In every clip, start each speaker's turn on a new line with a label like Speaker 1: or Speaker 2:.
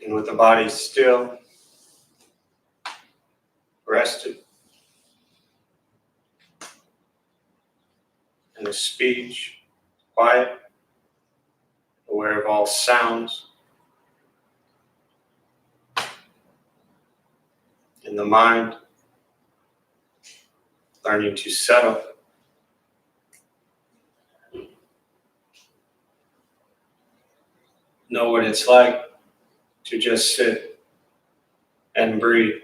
Speaker 1: And with the body still, rested, and the speech quiet, aware of all sounds, in the mind, learning to settle. Know what it's like to just sit and breathe.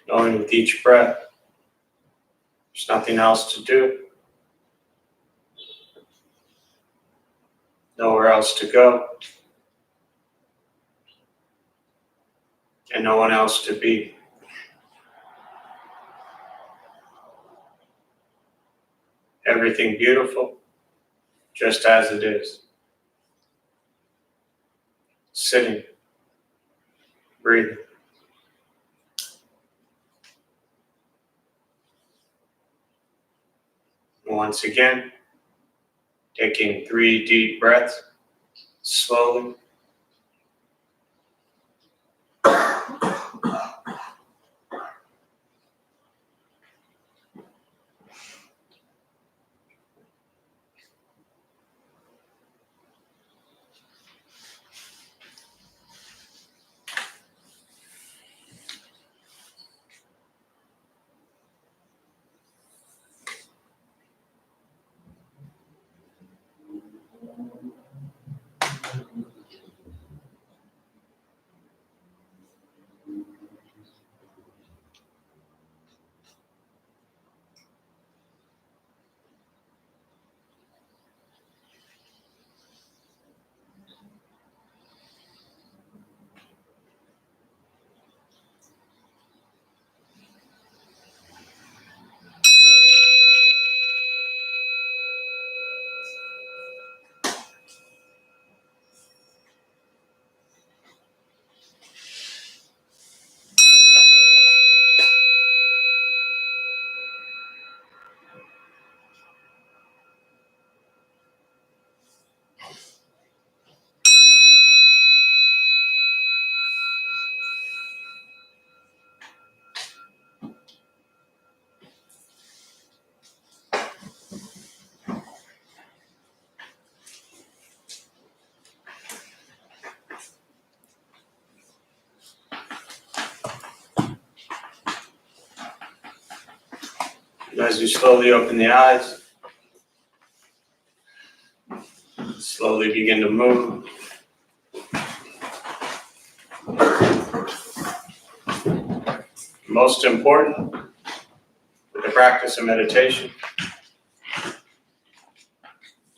Speaker 1: Knowing with each breath, there's nothing else to do, nowhere else to go, and no one else to be. Everything beautiful, just as it is. Sitting, breathing. Once again, taking 3 deep breaths, slowly. And as you slowly open the eyes, slowly begin to move. Most important, with the practice of meditation, is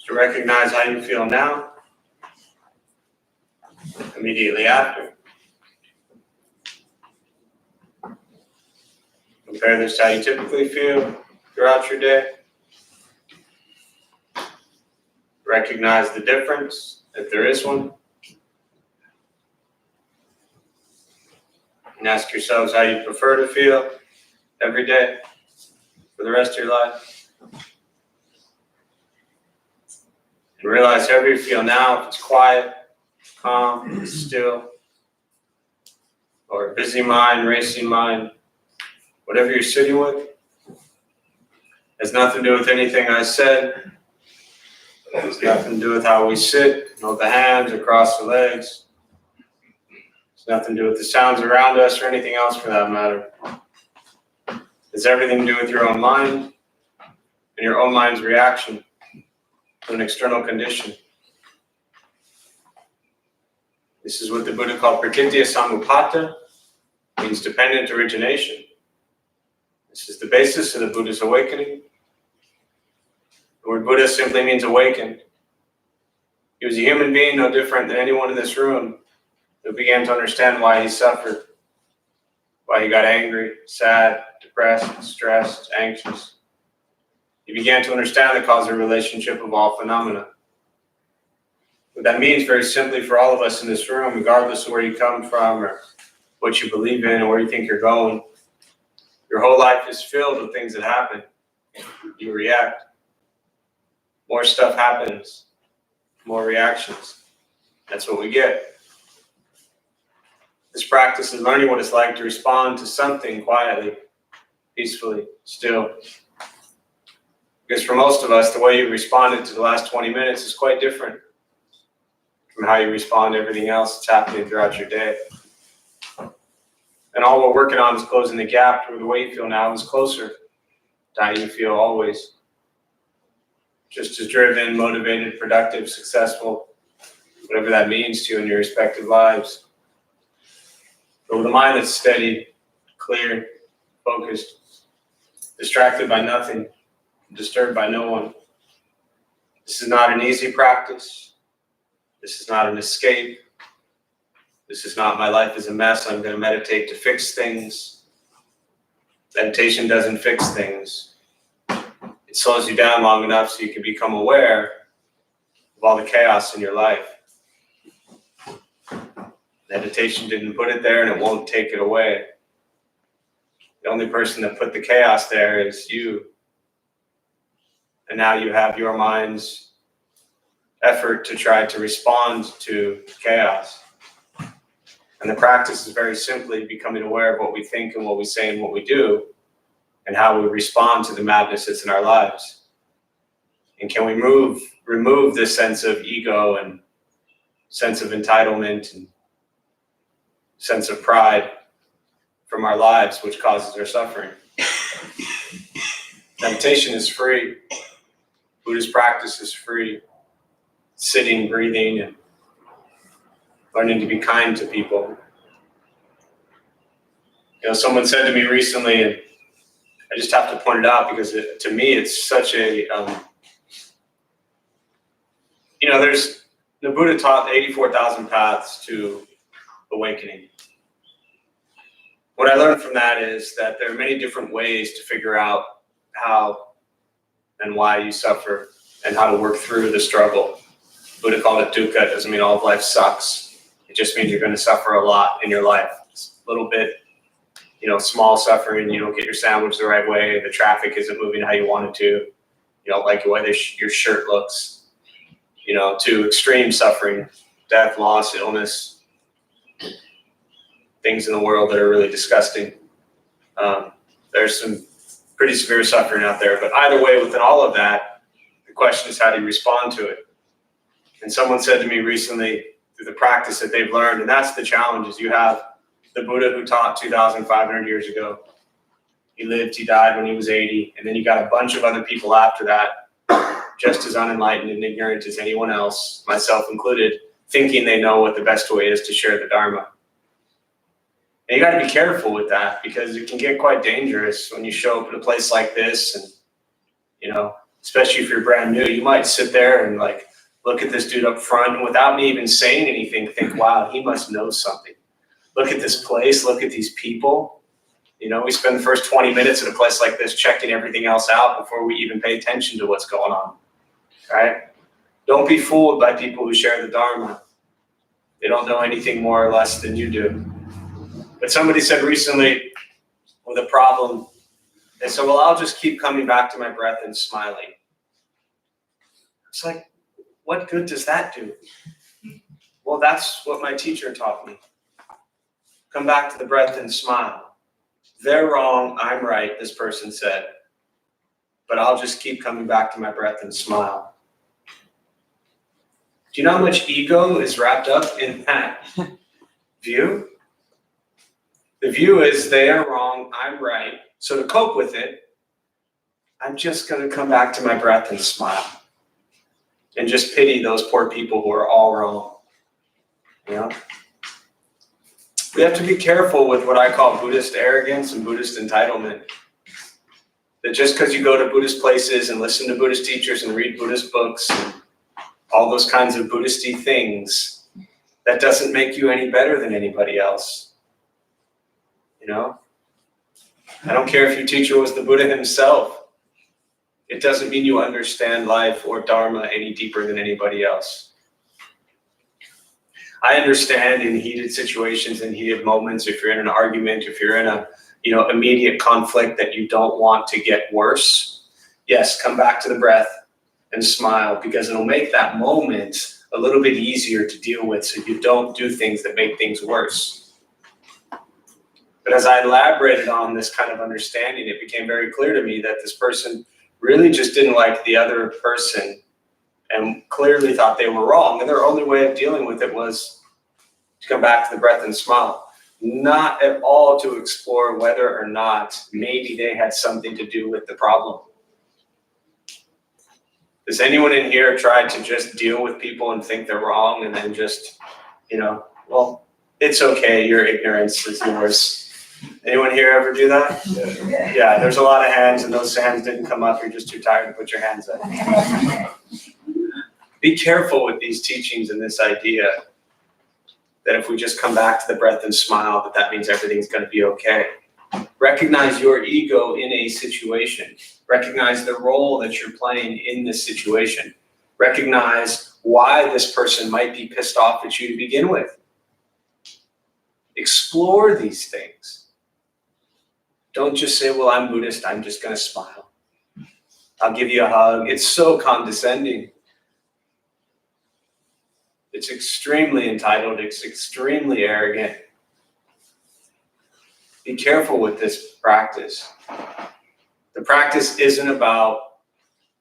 Speaker 1: to recognize how you feel now, immediately after. Compare this to how you typically feel throughout your day. Recognize the difference, if there is one. And ask yourselves how you prefer to feel every day for the rest of your life. And realize however you feel now, if it's quiet, calm, still, or a busy mind, racing mind, whatever you're sitting with, has nothing to do with anything I said. It has nothing to do with how we sit, with the hands across the legs. It's nothing to do with the sounds around us or anything else for that matter. It's everything to do with your own mind and your own mind's reaction to an external condition. This is what the Buddha called prakritya samupata, means dependent origination. This is the basis of the Buddha's awakening. The word Buddha simply means awakened. He was a human being no different than anyone in this room who began to understand why he suffered, why he got angry, sad, depressed, stressed, anxious. He began to understand the causal relationship of all phenomena. What that means very simply for all of us in this room, regardless of where you come from or what you believe in or where you think you're going, your whole life is filled with things that happen. You react. more stuff happens, more reactions. That's what we get. This practice is learning what it's like to respond to something quietly, peacefully, still. Because for most of us, the way you responded to the last 20 minutes is quite different from how you respond to everything else that's happening throughout your day. And all we're working on is closing the gap where the way you feel now is closer to how you feel always. Just as driven, motivated, productive, successful, whatever that means to you in your respective lives. But with a mind that's steady, clear, focused, distracted by nothing, disturbed by no one. This is not an easy practice. This is not an escape. This is not my life is a mess. I'm going to meditate to fix things. Meditation doesn't fix things. It slows you down long enough so you can become aware of all the chaos in your life. Meditation didn't put it there and it won't take it away. The only person that put the chaos there is you. And now you have your mind's effort to try to respond to chaos. And the practice is very simply becoming aware of what we think and what we say and what we do and how we respond to the madness that's in our lives. And can we remove this sense of ego and sense of entitlement and sense of pride from our lives, which causes our suffering? Meditation is free. Buddhist practice is free. Sitting, breathing, and learning to be kind to people. You know, someone said to me recently, and I just have to point it out because to me it's such a, the Buddha taught 84,000 paths to awakening. What I learned from that is that there are many different ways to figure out how and why you suffer and how to work through the struggle. Buddha called it dukkha. It doesn't mean all of life sucks. It just means you're going to suffer a lot in your life. It's a little bit, small suffering. You don't get your sandwich the right way. The traffic isn't moving how you want it to. You don't like the way your shirt looks. To extreme suffering, death, loss, illness, things in the world that are really disgusting. There's some pretty severe suffering out there. But either way, within all of that, the question is how do you respond to it? And someone said to me recently, through the practice that they've learned, and that's the challenge, is you have the Buddha who taught 2,500 years ago. He lived, he died when he was 80, and then you got a bunch of other people after that, just as unenlightened and ignorant as anyone else, myself included, thinking they know what the best way is to share the Dharma. And you got to be careful with that because it can get quite dangerous when you show up at a place like this, and especially if you're brand new, you might sit there and look at this dude up front and without me even saying anything, think, wow, he must know something. Look at this place, look at these people. We spend the first 20 minutes at a place like this checking everything else out before we even pay attention to what's going on, right? Don't be fooled by people who share the Dharma. They don't know anything more or less than you do. But somebody said recently with a problem, they said, well, I'll just keep coming back to my breath and smiling. It's like, what good does that do? Well, that's what my teacher taught me. Come back to the breath and smile. They're wrong, I'm right, this person said. But I'll just keep coming back to my breath and smile. Do you know how much ego is wrapped up in that view? The view is they are wrong, I'm right. So to cope with it, I'm just going to come back to my breath and smile. And just pity those poor people who are all wrong. We have to be careful with what I call Buddhist arrogance and Buddhist entitlement. That just because you go to Buddhist places and listen to Buddhist teachers and read Buddhist books and all those kinds of Buddhist-y things, that doesn't make you any better than anybody else. I don't care if your teacher was the Buddha himself. It doesn't mean you understand life or Dharma any deeper than anybody else. I understand in heated situations and heated moments, if you're in an argument, if you're in a immediate conflict that you don't want to get worse, yes, come back to the breath. and smile, because it'll make that moment a little bit easier to deal with so you don't do things that make things worse. But as I elaborated on this kind of understanding, it became very clear to me that this person really just didn't like the other person and clearly thought they were wrong. And their only way of dealing with it was to come back to the breath and smile. Not at all to explore whether or not maybe they had something to do with the problem. Does anyone in here try to just deal with people and think they're wrong and then just, well, it's okay, your ignorance is yours. Anyone here ever do that? Yeah, there's a lot of hands, and those hands didn't come up. You're just too tired to put your hands up. Be careful with these teachings and this idea that if we just come back to the breath and smile, that means everything's going to be okay. Recognize your ego in a situation. Recognize the role that you're playing in this situation. Recognize why this person might be pissed off at you to begin with. Explore these things. Don't just say, well, I'm Buddhist, I'm just going to smile. I'll give you a hug. It's so condescending. It's extremely entitled. It's extremely arrogant. Be careful with this practice. The practice isn't about,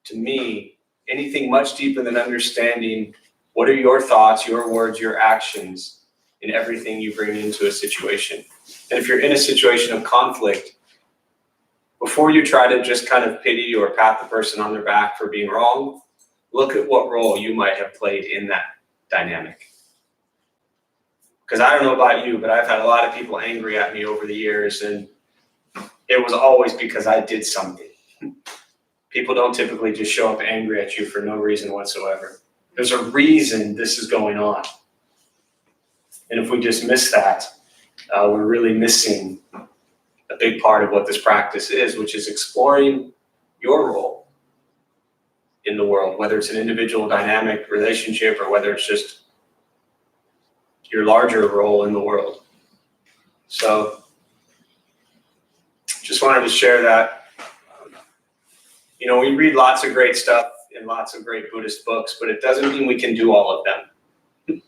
Speaker 1: to me, anything much deeper than understanding what are your thoughts, your words, your actions in everything you bring into a situation. And if you're in a situation of conflict, before you try to just kind of pity or pat the person on their back for being wrong, look at what role you might have played in that dynamic. Because I don't know about you, but I've had a lot of people angry at me over the years, and it was always because I did something. People don't typically just show up angry at you for no reason whatsoever. There's a reason this is going on. And if we just miss that, we're really missing a big part of what this practice is, which is exploring your role in the world, whether it's an individual dynamic relationship or whether it's just your larger role in the world. So just wanted to share that. We read lots of great stuff in lots of great Buddhist books, but it doesn't mean we can do all of them.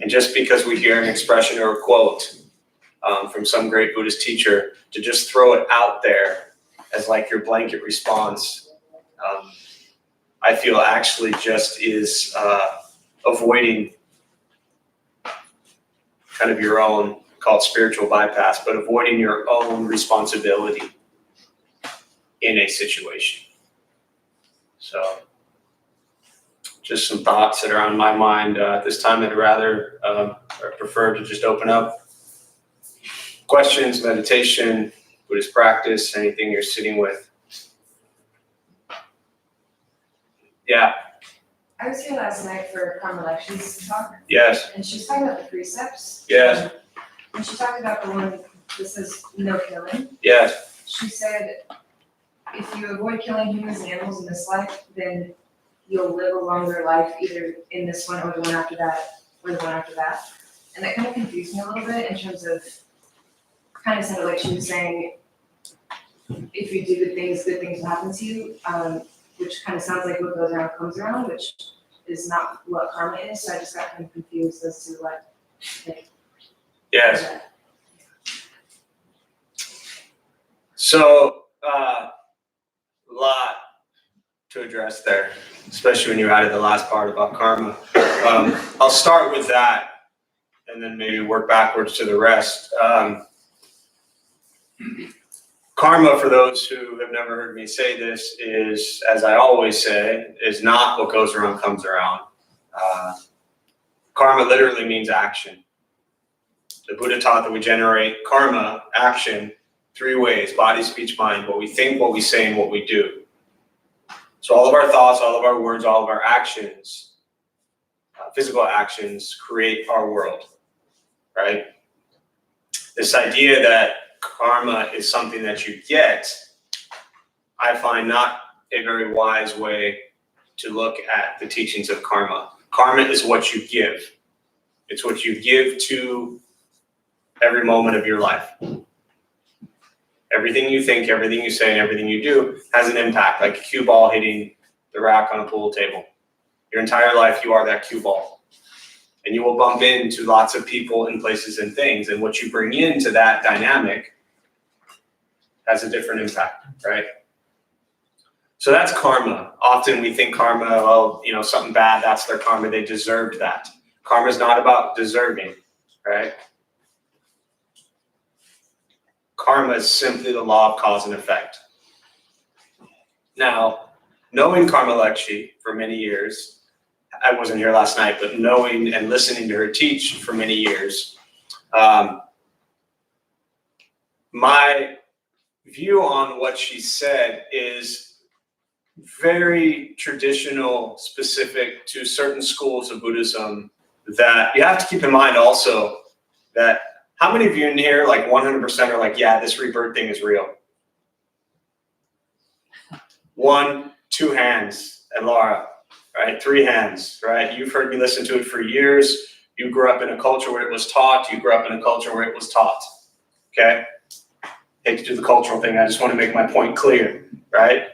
Speaker 1: And just because we hear an expression or a quote from some great Buddhist teacher, to just throw it out there as like your blanket response, I feel actually just is avoiding kind of your own, called spiritual bypass, but avoiding your own responsibility in a situation. So just some thoughts that are on my mind at this time. I'd rather or prefer to just open up questions, meditation, Buddhist practice, anything you're sitting with. Yeah.
Speaker 2: I was here last night for Karma Lections talk.
Speaker 1: Yes.
Speaker 2: And she was talking about the precepts.
Speaker 1: Yes.
Speaker 2: And she talked about the one that says no killing.
Speaker 1: Yes.
Speaker 2: She said, if you avoid killing humans and animals in this life, then you'll live a longer life either in this one or the one after that or the one after that. And that kind of confused me a little bit in terms of, kind of sounded like she was saying, if you do good things will happen to you, which kind of sounds like what goes around comes around, which is not what karma is. So I just got kind of confused as to what.
Speaker 1: Yes. So, a lot to address there, especially when you added the last part about karma. I'll start with that and then maybe work backwards to the rest. Karma, for those who have never heard me say this, is, as I always say, is not what goes around comes around. Karma literally means action. The Buddha taught that we generate karma, action, 3 ways: body, speech, mind. What we think, what we say, and what we do. So all of our thoughts, all of our words, all of our actions, physical actions, create our world, right? This idea that karma is something that you get, I find not a very wise way to look at the teachings of karma. Karma is what you give. It's what you give to every moment of your life. Everything you think, everything you say, and everything you do has an impact, like a cue ball hitting the rack on a pool table. Your entire life, you are that cue ball. And you will bump into lots of people and places and things. And what you bring into that dynamic has a different impact, right? So that's karma. Often we think karma, well, something bad, that's their karma. They deserved that. Karma is not about deserving, right? Karma is simply the law of cause and effect. Now, knowing Karma Lekshi for many years, I wasn't here last night, but knowing and listening to her teach for many years, my view on what she said is very traditional, specific to certain schools of Buddhism, that you have to keep in mind also that how many of you in here, like 100% are like, yeah, this rebirth thing is real? 1, 2 hands, and Laura, right? 3 hands, right? You've heard me listen to it for years. You grew up in a culture where it was taught. You grew up in a culture where it was taught, okay? Hate to do the cultural thing. I just want to make my point clear, right?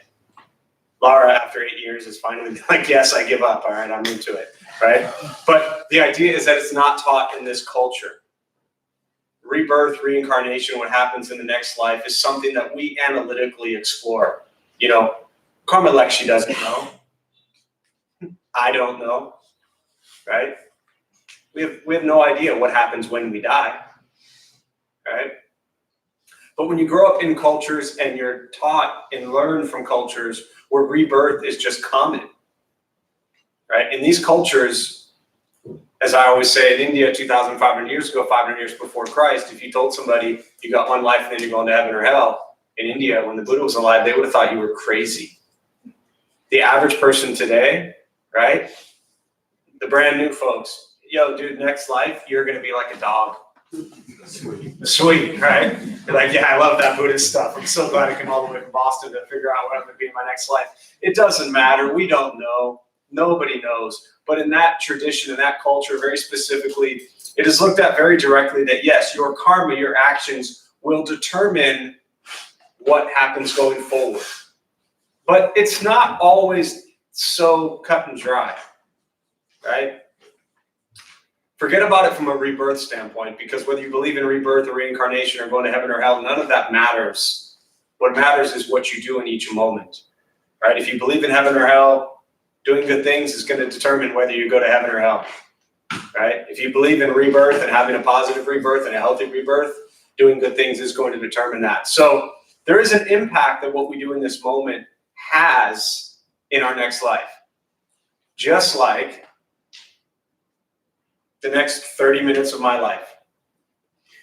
Speaker 1: Laura, after 8 years, is finally like, yes, I give up. All right, I'm into it, right? But the idea is that it's not taught in this culture. Rebirth, reincarnation, what happens in the next life is something that we analytically explore. Karma Lekshi doesn't know. I don't know, right? We have no idea what happens when we die, right? But when you grow up in cultures and you're taught and learn from cultures where rebirth is just common, right? In these cultures, as I always say, in India, 2,500 years ago, 500 years before Christ, if you told somebody you got one life and then you're going to heaven or hell, in India, when the Buddha was alive, they would have thought you were crazy. The average person today, right? The brand new folks, yo, dude, next life, you're going to be like a dog. Sweet, right? You're like, yeah, I love that Buddhist stuff. I'm so glad I came all the way from Boston to figure out what I'm going to be in my next life. It doesn't matter. We don't know. Nobody knows. But in that tradition, in that culture, very specifically, it is looked at very directly that, yes, your karma, your actions will determine what happens going forward. But it's not always so cut and dry, right? Forget about it from a rebirth standpoint, because whether you believe in rebirth or reincarnation or going to heaven or hell, none of that matters. What matters is what you do in each moment, right? If you believe in heaven or hell, doing good things is going to determine whether you go to heaven or hell, right? If you believe in rebirth and having a positive rebirth and a healthy rebirth, doing good things is going to determine that. So there is an impact that what we do in this moment has in our next life. Just like the next 30 minutes of my life.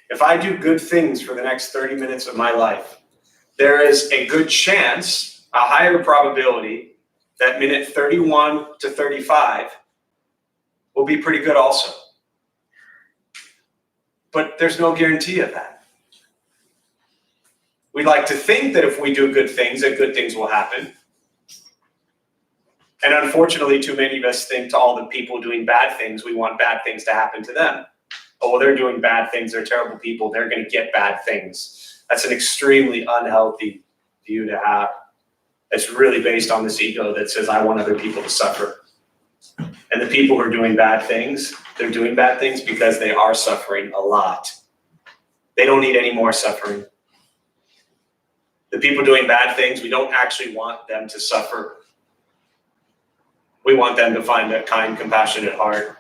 Speaker 1: If I do good things for the next 30 minutes of my life, there is a good chance, a higher probability, that minute 31 to 35 will be pretty good also. But there's no guarantee of that. We like to think that if we do good things, that good things will happen. And unfortunately, too many of us think to all the people doing bad things, we want bad things to happen to them. Oh, well, they're doing bad things. They're terrible people. They're going to get bad things. That's an extremely unhealthy view to have. It's really based on this ego that says, I want other people to suffer. And the people who are doing bad things, they're doing bad things because they are suffering a lot. They don't need any more suffering. The people doing bad things, we don't actually want them to suffer. We want them to find a kind, compassionate heart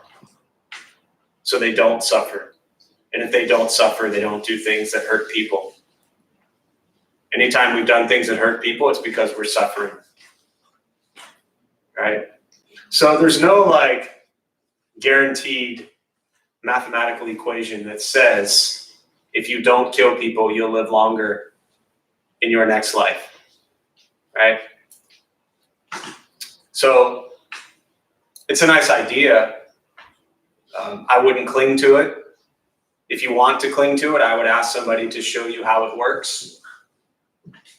Speaker 1: so they don't suffer. And if they don't suffer, they don't do things that hurt people. Anytime we've done things that hurt people, it's because we're suffering, right? So there's no guaranteed mathematical equation that says if you don't kill people, you'll live longer in your next life, right? So it's a nice idea. I wouldn't cling to it. If you want to cling to it, I would ask somebody to show you how it works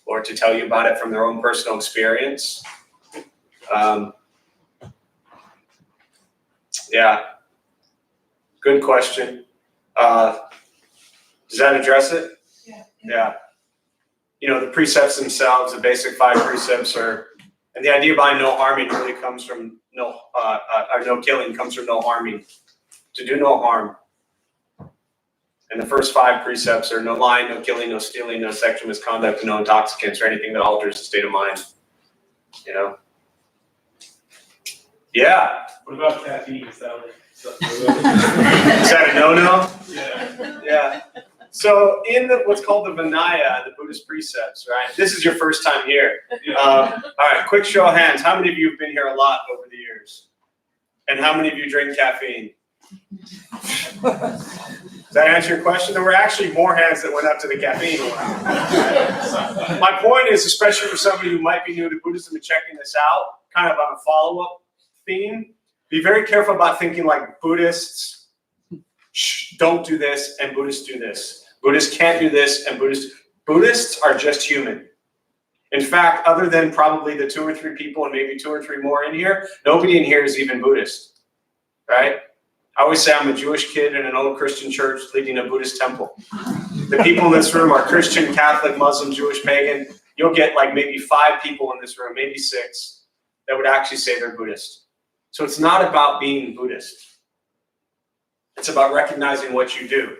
Speaker 1: or to tell you about it from their own personal experience. Yeah, good question. Does that address it? Yeah. The precepts themselves, the basic 5 precepts are And the idea behind no harming really comes from no killing comes from no harming, to do no harm. And the first 5 precepts are no lying, no killing, no stealing, no sexual misconduct, and no intoxicants or anything that alters the state of mind. You know? Yeah.
Speaker 3: What about caffeine? Is that like
Speaker 1: Is that a no-no?
Speaker 3: Yeah.
Speaker 1: Yeah. So in what's called the Vinaya, the Buddhist precepts, right? This is your first time here. All right, quick show of hands. How many of you have been here a lot over the years? And how many of you drink caffeine? Does that answer your question? There were actually more hands that went up to the caffeine one. My point is, especially for somebody who might be new to Buddhism and checking this out, kind of on a follow-up theme, be very careful about thinking like Buddhists don't do this and Buddhists do this. Buddhists can't do this and Buddhists are just human. In fact, other than probably the 2 or 3 people and maybe 2 or 3 more in here, nobody in here is even Buddhist, right? I always say I'm a Jewish kid in an old Christian church leading a Buddhist temple. The people in this room are Christian, Catholic, Muslim, Jewish, pagan. You'll get like maybe 5 people in this room, maybe 6, that would actually say they're Buddhist. So it's not about being Buddhist. It's about recognizing what you do.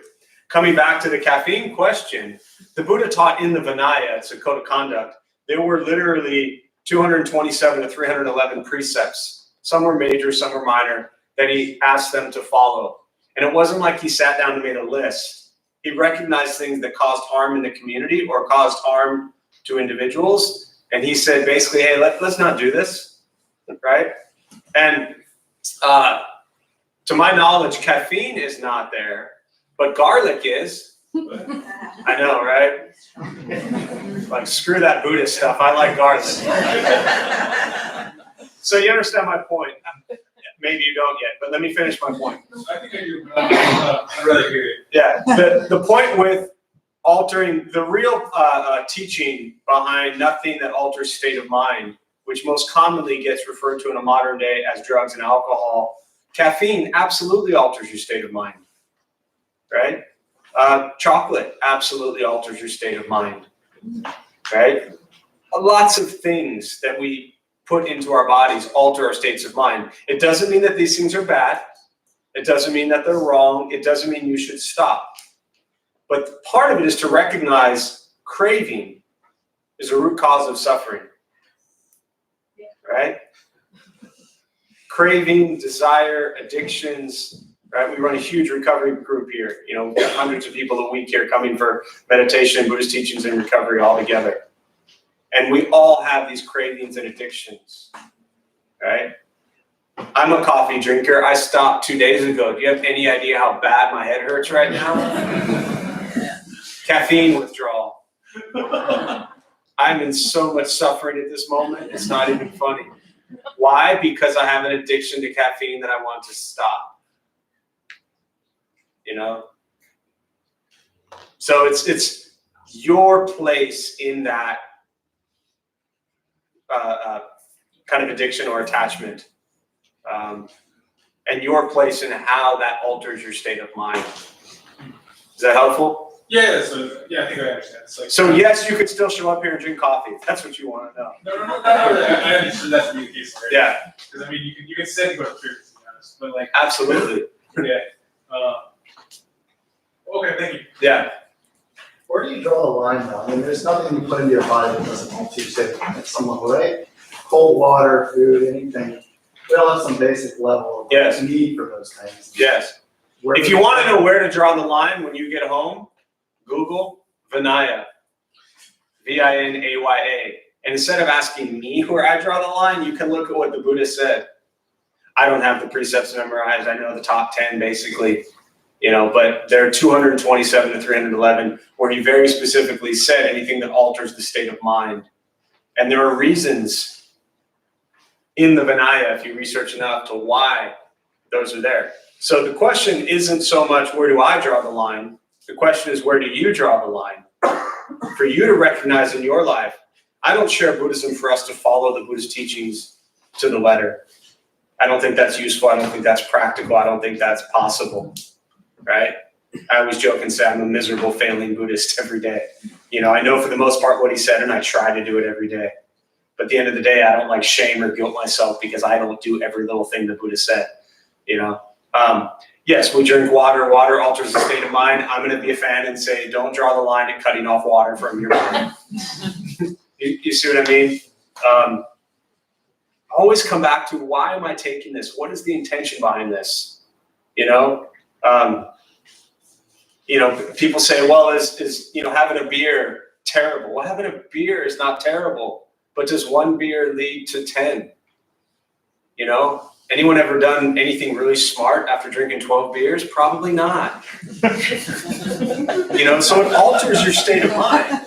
Speaker 1: Coming back to the caffeine question, the Buddha taught in the Vinaya, it's a code of conduct, there were literally 227 to 311 precepts. Some were major, some were minor, that he asked them to follow. And it wasn't like he sat down and made a list. He recognized things that caused harm in the community or caused harm to individuals. And he said, basically, hey, let's not do this, right? And to my knowledge, caffeine is not there, but garlic is. I know, right? Like, screw that Buddhist stuff. I like garlic. So you understand my point. Maybe you don't yet, but let me finish my point.
Speaker 3: I think I do, but I'd rather hear it.
Speaker 1: Yeah, the point with altering, the real teaching behind nothing that alters state of mind, which most commonly gets referred to in a modern day as drugs and alcohol, caffeine absolutely alters your state of mind, right? Chocolate absolutely alters your state of mind, right? Lots of things that we put into our bodies alter our states of mind. It doesn't mean that these things are bad. It doesn't mean that they're wrong. It doesn't mean you should stop. But part of it is to recognize craving is a root cause of suffering, right? Craving, desire, addictions, right? We run a huge recovery group here. You know, we've got hundreds of people a week here coming for meditation, Buddhist teachings, and recovery all together. And we all have these cravings and addictions, right? I'm a coffee drinker. I stopped 2 days ago. Do you have any idea how bad my head hurts right now? Caffeine withdrawal. I'm in so much suffering at this moment. It's not even funny. Why? Because I have an addiction to caffeine that I want to stop. You know? So it's your place in that kind of addiction or attachment, and your place in how that alters your state of mind. Is that helpful?
Speaker 3: Yeah, so yeah, I think I understand. It's like,
Speaker 1: So yes, you could still show up here and drink coffee. If that's what you want to know.
Speaker 3: No, I understood that to be the case already.
Speaker 1: Yeah.
Speaker 3: Because I mean, you can sit and go to church, to be honest, but like.
Speaker 1: Absolutely.
Speaker 3: Yeah. Okay, thank you.
Speaker 1: Yeah.
Speaker 4: Where do you draw the line though? I mean, there's nothing you put into your body that doesn't alter your state of mind. Someone, right? Cold water, food, anything. We all have some basic level of
Speaker 1: Yes.
Speaker 4: need for those things.
Speaker 1: Yes.
Speaker 4: Where
Speaker 1: If
Speaker 4: do
Speaker 1: you want to know where to draw the line when you get home, Google Vinaya. Vinaya. And instead of asking me where I draw the line, you can look at what the Buddha said. I don't have the precepts memorized. I know the top 10 basically, you know, but there are 227 to 311 where he very specifically said anything that alters the state of mind. And there are reasons in the Vinaya, if you research enough, to why those are there. So the question isn't so much where do I draw the line? The question is, where do you draw the line? For you to recognize in your life, I don't share Buddhism for us to follow the Buddhist teachings to the letter. I don't think that's useful. I don't think that's practical. I don't think that's possible, right? I always joke and say I'm a miserable, failing Buddhist every day. You know, I know for the most part what he said, and I try to do it every day. But at the end of the day, I don't like shame or guilt myself because I don't do every little thing the Buddha said, you know. Yes, we drink water. Water alters the state of mind. I'm going to be a fan and say, don't draw the line at cutting off water from your body. You see what I mean? Always come back to, why am I taking this? What is the intention behind this? You know, people say, well, is having a beer terrible? Well, having a beer is not terrible, but does one beer lead to 10? You know, anyone ever done anything really smart after drinking 12 beers? Probably not. You know, so it alters your state of mind.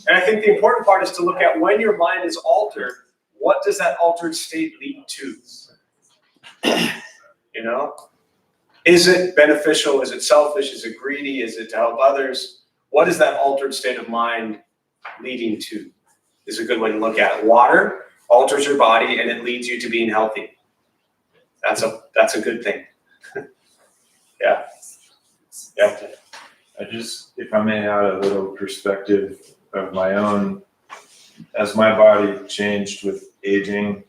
Speaker 1: And I think the important part is to look at, when your mind is altered, what does that altered state lead to? You know, is it beneficial? Is it selfish? Is it greedy? Is it to help others? What is that altered state of mind leading to? Is a good way to look at it. Water alters your body and it leads you to being healthy. That's a good thing. Yeah.
Speaker 5: If I may add a little perspective of my own, as my body changed with aging,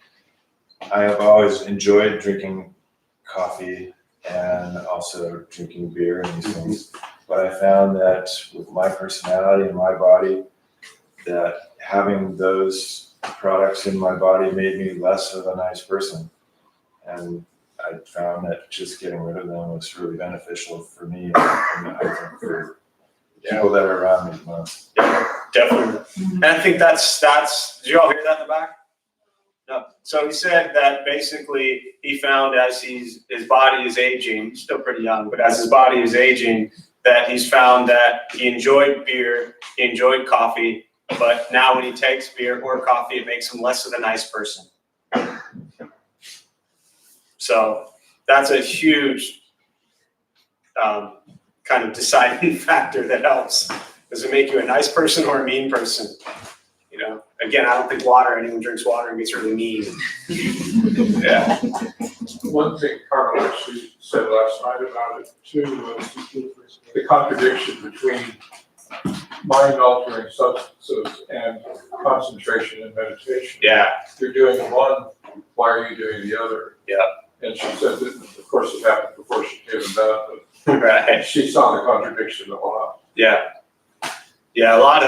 Speaker 5: I have always enjoyed drinking coffee and also drinking beer and these things. But I found that with my personality and my body, that having those products in my body made me less of a nice person. And I found that just getting rid of them was really beneficial for me, and I think for people that are around me the most.
Speaker 1: Yeah, definitely. And I think that's, did you all hear that in the back? No. So he said that basically he found, as his body is aging, still pretty young, but as his body is aging, that he's found that he enjoyed beer, he enjoyed coffee, but now when he takes beer or coffee, it makes him less of a nice person. So that's a huge kind of deciding factor that helps. Does it make you a nice person or a mean person? You know, again, I don't think anyone drinks water and gets really mean. Yeah.
Speaker 6: One thing Carl actually said last night about it too was the contradiction between mind-altering substances and concentration and meditation.
Speaker 1: Yeah.
Speaker 6: If you're doing one, why are you doing the other?
Speaker 1: Yeah.
Speaker 6: And she said that, of course, it happened before she came about, but
Speaker 1: Right.
Speaker 6: she saw the contradiction a lot.
Speaker 1: Yeah. Yeah, a lot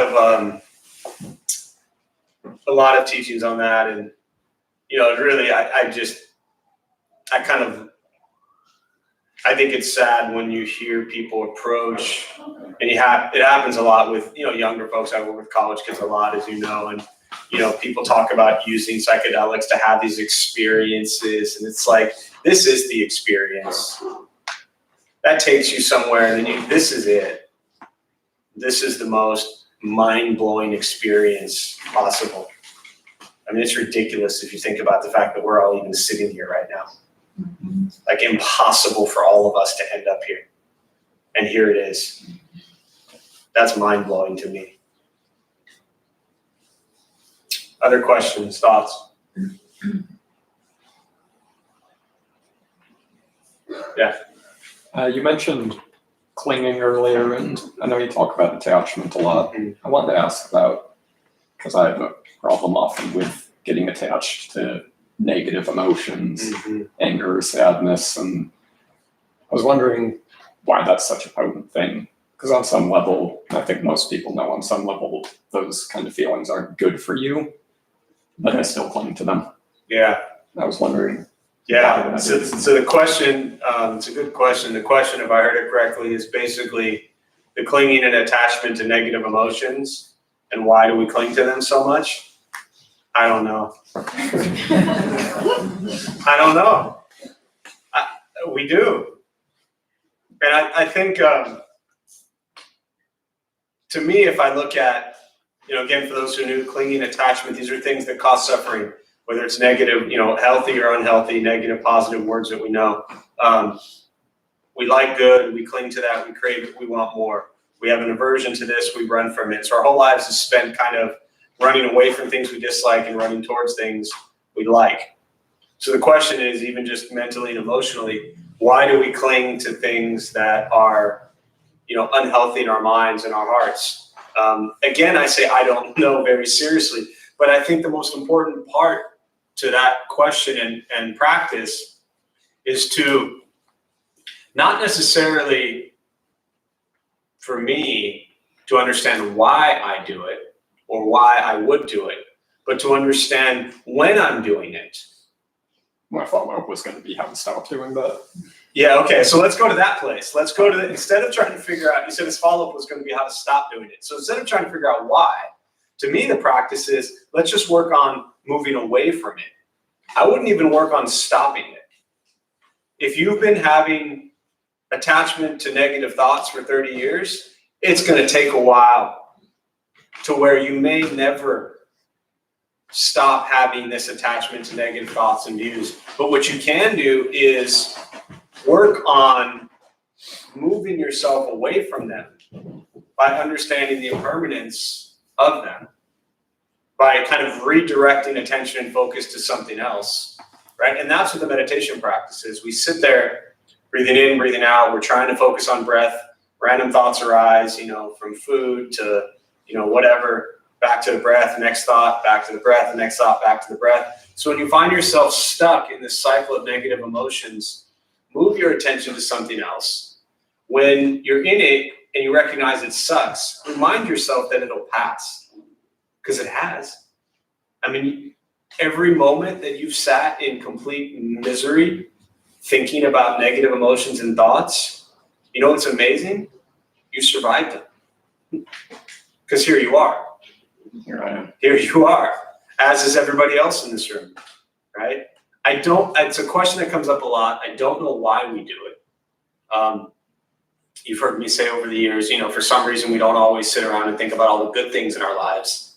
Speaker 1: of teachings on that, and really, I think it's sad when you hear people approach, and it happens a lot with younger folks. I work with college kids a lot, as you know, and people talk about using psychedelics to have these experiences, and it's like, this is the experience that takes you somewhere, and then this is it. This is the most mind-blowing experience possible. I mean, it's ridiculous if you think about the fact that we're all even sitting here right now. Mm-hmm. Like, impossible for all of us to end up here. And here it is. That's mind-blowing to me. Other questions, thoughts? Yeah.
Speaker 7: You mentioned clinging earlier, and I know you talk about attachment a lot. I wanted to ask about, because I have a problem often with getting attached to negative emotions, anger, sadness, and I was wondering why that's such a potent thing. Because on some level, I think most people know on some level, those kind of feelings aren't good for you, but I still cling to them.
Speaker 1: Yeah.
Speaker 7: I was wondering.
Speaker 1: Yeah, so the question, it's a good question. The question, if I heard it correctly, is basically the clinging and attachment to negative emotions, and why do we cling to them so much? I don't know. I don't know. We do. And I think, to me, if I look at, again, for those who knew, clinging, attachment, these are things that cause suffering. Whether it's negative, healthy or unhealthy, negative, positive words that we know. We like good, we cling to that, we crave it, we want more. We have an aversion to this, we run from it. So our whole lives is spent kind of running away from things we dislike and running towards things we like. So the question is, even just mentally and emotionally, why do we cling to things that are, unhealthy in our minds and our hearts? Again, I say I don't know very seriously. But I think the most important part to that question and practice is to not necessarily, for me, to understand why I do it or why I would do it, but to understand when I'm doing it.
Speaker 7: My follow-up was going to be how to stop doing that.
Speaker 1: Yeah, okay, so let's go to that place. Let's go to instead of trying to figure out, you said his follow-up was going to be how to stop doing it. So instead of trying to figure out why, to me the practice is, let's just work on moving away from it. I wouldn't even work on stopping it. If you've been having attachment to negative thoughts for 30 years, it's going to take a while to where you may never stop having this attachment to negative thoughts and views. But what you can do is work on moving yourself away from them by understanding the impermanence of them, by kind of redirecting attention and focus to something else, right? And that's what the meditation practice is. We sit there, breathing in, breathing out. We're trying to focus on breath. Random thoughts arise, from food to, whatever, back to the breath, next thought, back to the breath, next thought, back to the breath. So when you find yourself stuck in this cycle of negative emotions, move your attention to something else. When you're in it and you recognize it sucks, remind yourself that it'll pass, because it has. I mean, every moment that you've sat in complete misery, thinking about negative emotions and thoughts, what's amazing? You survived them. Because here you are.
Speaker 7: Here I am.
Speaker 1: Here you are, as is everybody else in this room, right? It's a question that comes up a lot. I don't know why we do it. You've heard me say over the years, for some reason we don't always sit around and think about all the good things in our lives.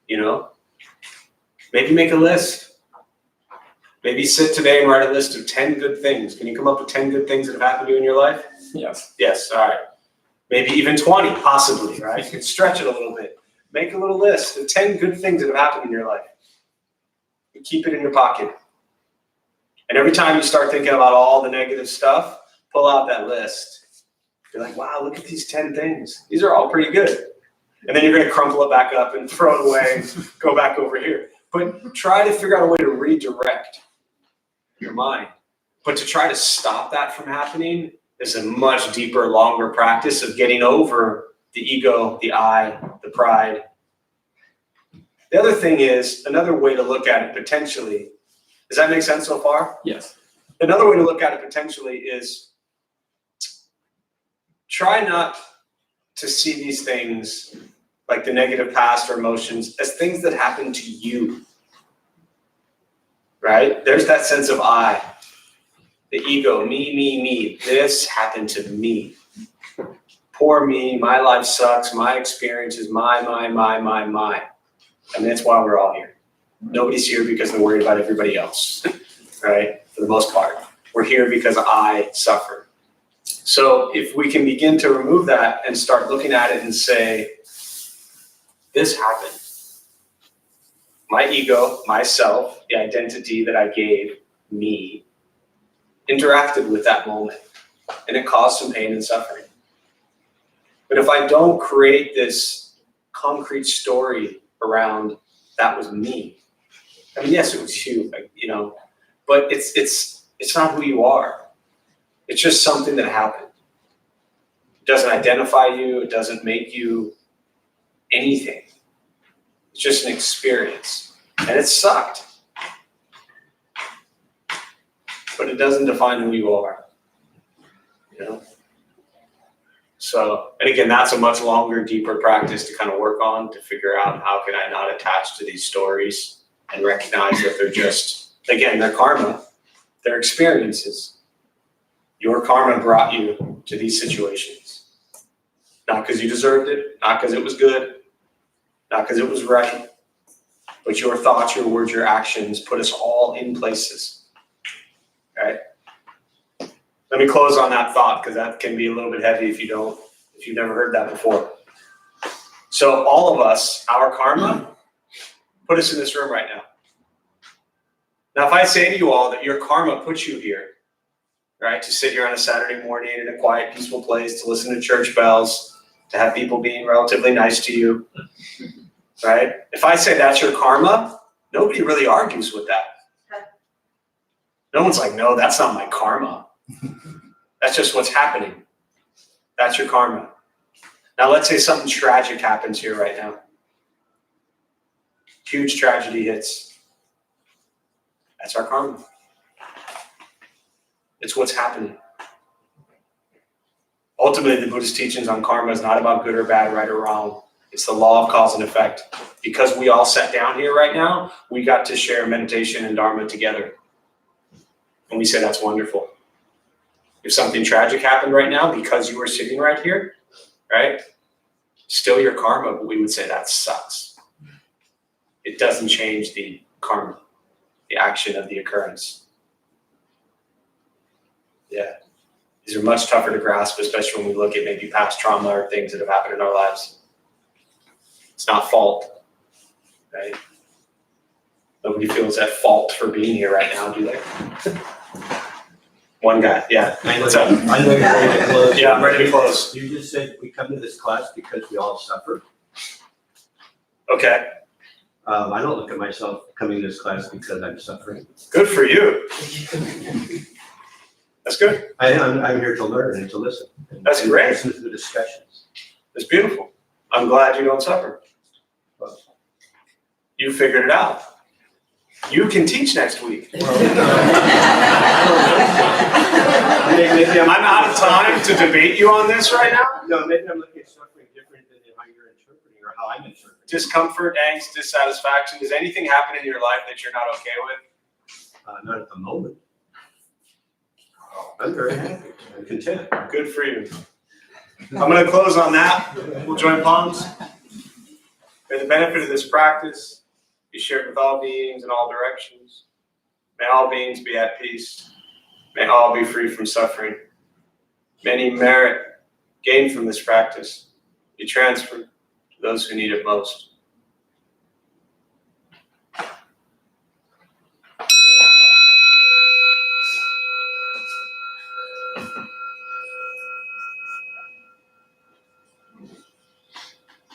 Speaker 1: Maybe make a list. Maybe sit today and write a list of 10 good things. Can you come up with 10 good things that have happened to you in your life?
Speaker 7: Yes.
Speaker 1: Yes, all right. Maybe even 20, possibly, right? You can stretch it a little bit. Make a little list of 10 good things that have happened in your life. You keep it in your pocket. And every time you start thinking about all the negative stuff, pull out that list. You're like, wow, look at these 10 things. These are all pretty good. And then you're going to crumple it back up and throw it away and go back over here. But try to figure out a way to redirect your mind. But to try to stop that from happening is a much deeper, longer practice of getting over the ego, the I, the pride. The other thing is, another way to look at it potentially, does that make sense so far?
Speaker 7: Yes.
Speaker 1: Another way to look at it potentially is try not to see these things like the negative past or emotions as things that happen to you, right? There's that sense of I, the ego, me. This happened to me. Poor me, my life sucks, my experience is my. And that's why we're all here. Nobody's here because they're worried about everybody else, right? For the most part. We're here because I suffer. So if we can begin to remove that and start looking at it and say, this happened. My ego, myself, the identity that I gave me, interacted with that moment, and it caused some pain and suffering. But if I don't create this concrete story around that was me, I mean, yes, it was you, but it's not who you are. It's just something that happened. It doesn't identify you. It doesn't make you anything. It's just an experience, and it sucked. But it doesn't define who you are. So, and again, that's a much longer, deeper practice to kind of work on, to figure out how can I not attach to these stories and recognize that they're just, again, they're karma, they're experiences. Your karma brought you to these situations. Not because you deserved it, not because it was good, not because it was right, but your thoughts, your words, your actions put us all in places. Okay? Let me close on that thought, because that can be a little bit heavy if you've never heard that before. So all of us, our karma, put us in this room right now. Now, if I say to you all that your karma puts you here, right, to sit here on a Saturday morning in a quiet, peaceful place, to listen to church bells, to have people being relatively nice to you, right? If I say that's your karma, nobody really argues with that. No one's like, no, that's not my karma. That's just what's happening. That's your karma. Now let's say something tragic happens here right now. Huge tragedy hits. That's our karma. It's what's happening. Ultimately, the Buddhist teachings on karma is not about good or bad, right or wrong. It's the law of cause and effect. Because we all sat down here right now, we got to share meditation and Dharma together. And we say that's wonderful. If something tragic happened right now because you were sitting right here, right? Still your karma, but we would say that sucks. It doesn't change the karma, the action of the occurrence. Yeah. These are much tougher to grasp, especially when we look at maybe past trauma or things that have happened in our lives. It's not fault, right? Nobody feels at fault for being here right now, do they? One guy, yeah. What's up?
Speaker 8: I know you're ready to close.
Speaker 1: Yeah, I'm ready to close.
Speaker 8: You just said we come to this class because we all suffer.
Speaker 1: Okay,
Speaker 8: I don't look at myself coming to this class because I'm suffering.
Speaker 1: good for you. That's good.
Speaker 8: I'm here to learn and to listen.
Speaker 1: That's
Speaker 8: and
Speaker 1: great.
Speaker 8: Listen to the discussions.
Speaker 1: It's beautiful. I'm glad you don't suffer. You figured it out. You can teach next week.
Speaker 8: Maybe
Speaker 1: I'm out of time to debate you on this right now.
Speaker 8: No, maybe I'm looking at suffering different than how you're interpreting or how I'm interpreting.
Speaker 1: Discomfort, angst, dissatisfaction. Does anything happen in your life that you're not okay with?
Speaker 8: Not at the moment. I'm very happy. I'm content.
Speaker 1: Good for you. I'm going to close on that. We'll join palms. May the benefit of this practice be shared with all beings in all directions. May all beings be at peace. May all be free from suffering. May any merit gained from this practice be transferred to those who need it most.